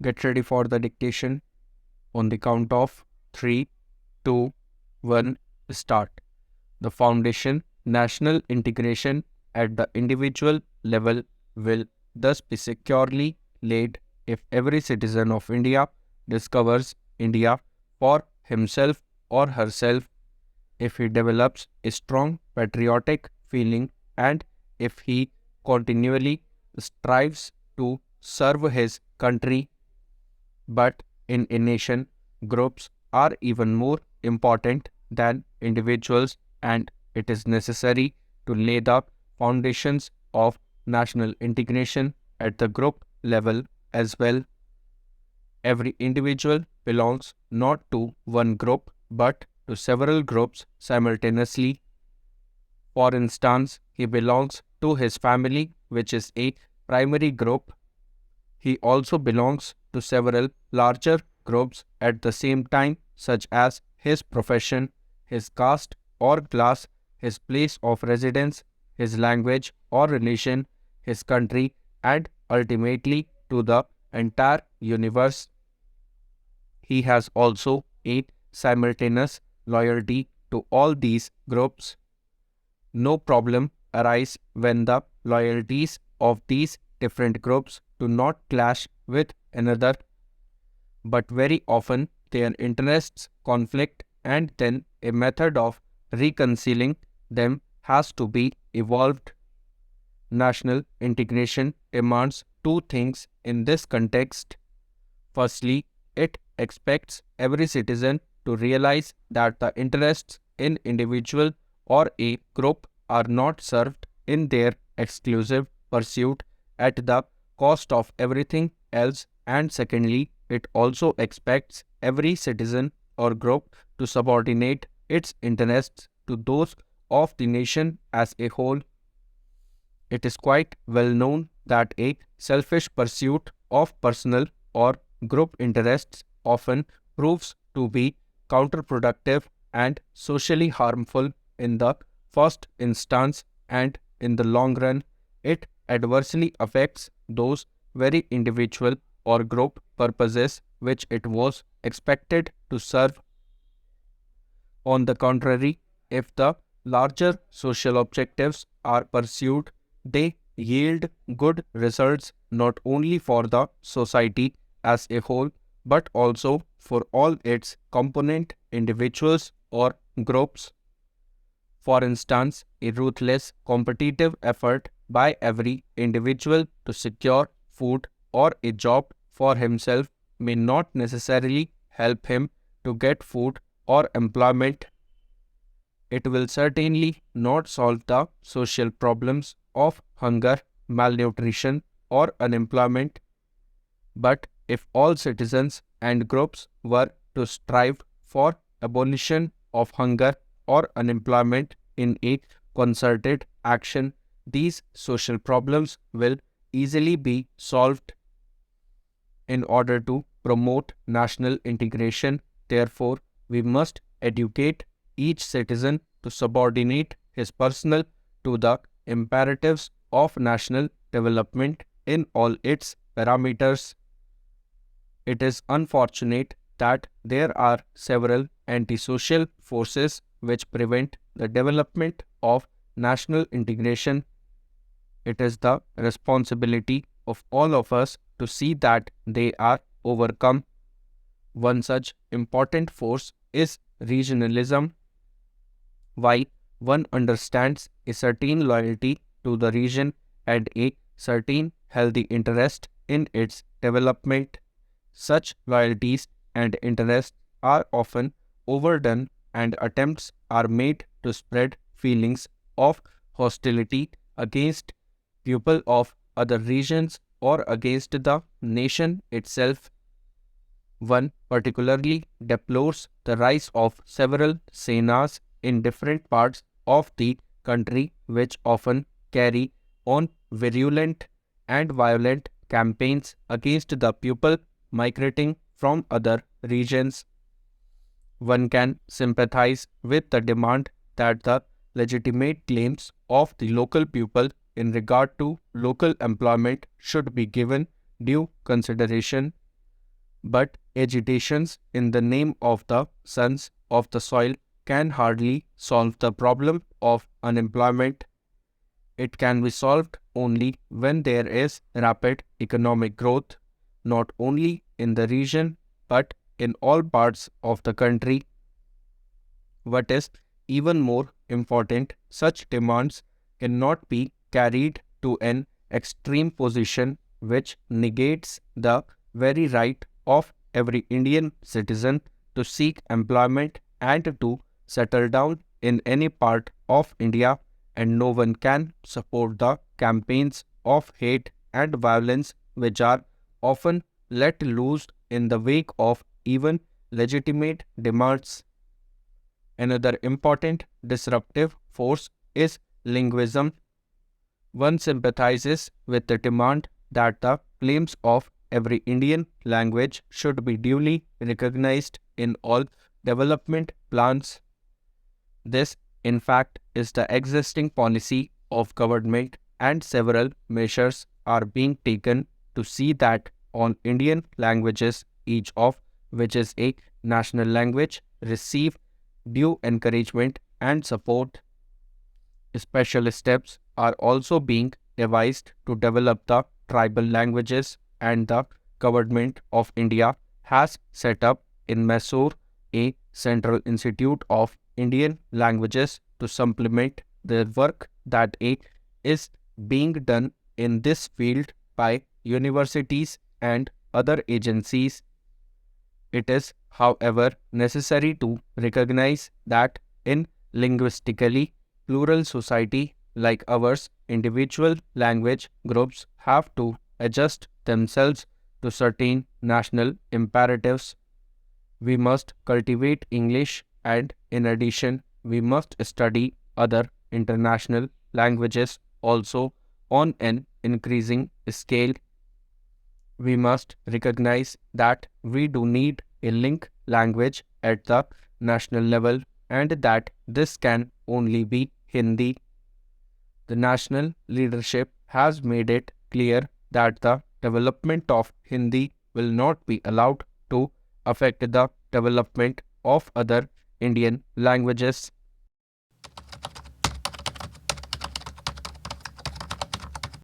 Get ready for the dictation. On the count of 3, 2, 1, start. The foundation, national integration at the individual level will thus be securely laid if every citizen of India discovers India for himself or herself, if he develops a strong patriotic feeling, and if he continually strives to serve his country. But in a nation, groups are even more important than individuals, and it is necessary to lay the foundations of national integration at the group level as well. Every individual belongs not to one group but to several groups simultaneously. For instance, he belongs to his family, which is a primary group. He also belongs to several larger groups at the same time, such as his profession, his caste or class, his place of residence, his language or religion, his country, and ultimately to the entire universe. He has also a simultaneous loyalty to all these groups. No problem arises when the loyalties of these different groups do not clash with another, but very often their interests conflict, and then a method of reconciling them has to be evolved. National integration demands two things in this context. Firstly, it expects every citizen to realize that the interests in individual or a group are not served in their exclusive pursuit at the cost of everything else, and secondly, it also expects every citizen or group to subordinate its interests to those of the nation as a whole. It is quite well known that a selfish pursuit of personal or group interests often proves to be counterproductive and socially harmful in the first instance, and in the long run, it adversely affects those very individual or group purposes which it was expected to serve. On the contrary, if the larger social objectives are pursued, they yield good results not only for the society as a whole, but also for all its component individuals or groups. For instance, a ruthless competitive effort by every individual to secure food or a job for himself may not necessarily help him to get food or employment. It will certainly not solve the social problems of hunger, malnutrition, or unemployment. But if all citizens and groups were to strive for abolition of hunger or unemployment in a concerted action, these social problems will easily be solved. In order to promote national integration, therefore, we must educate each citizen to subordinate his personal to the imperatives of national development in all its parameters. It is unfortunate that there are several antisocial forces which prevent the development of national integration. It is the responsibility of all of us to see that they are overcome. One such important force is regionalism. While one understands a certain loyalty to the region and a certain healthy interest in its development, such loyalties and interests are often overdone, and attempts are made to spread feelings of hostility against people of other regions or against the nation itself. One particularly deplores the rise of several senas in different parts of the country, which often carry on virulent and violent campaigns against the people migrating from other regions. One can sympathize with the demand that the legitimate claims of the local people in regard to local employment should be given due consideration. But agitations in the name of the sons of the soil can hardly solve the problem of unemployment. It can be solved only when there is rapid economic growth, not only in the region but in all parts of the country. What is even more important, such demands cannot be carried to an extreme position which negates the very right of every Indian citizen to seek employment and to settle down in any part of India, and no one can support the campaigns of hate and violence which are often let loose in the wake of even legitimate demands. Another important disruptive force is linguism. One sympathizes with the demand that the claims of every Indian language should be duly recognized in all development plans. This, in fact, is the existing policy of government, and several measures are being taken to see that all Indian languages, each of which is a national language, receive due encouragement and support. Special steps are also being devised to develop the tribal languages, and the Government of India has set up in Mysore a Central Institute of Indian Languages to supplement the work that is being done in this field by universities and other agencies. It is, however, necessary to recognize that in linguistically plural society like ours, individual language groups have to adjust themselves to certain national imperatives. We must cultivate English, and in addition, we must study other international languages also on an increasing scale. We must recognize that we do need a link language at the national level, and that this can only be Hindi. The national leadership has made it clear that the development of Hindi will not be allowed to affect the development of other Indian languages.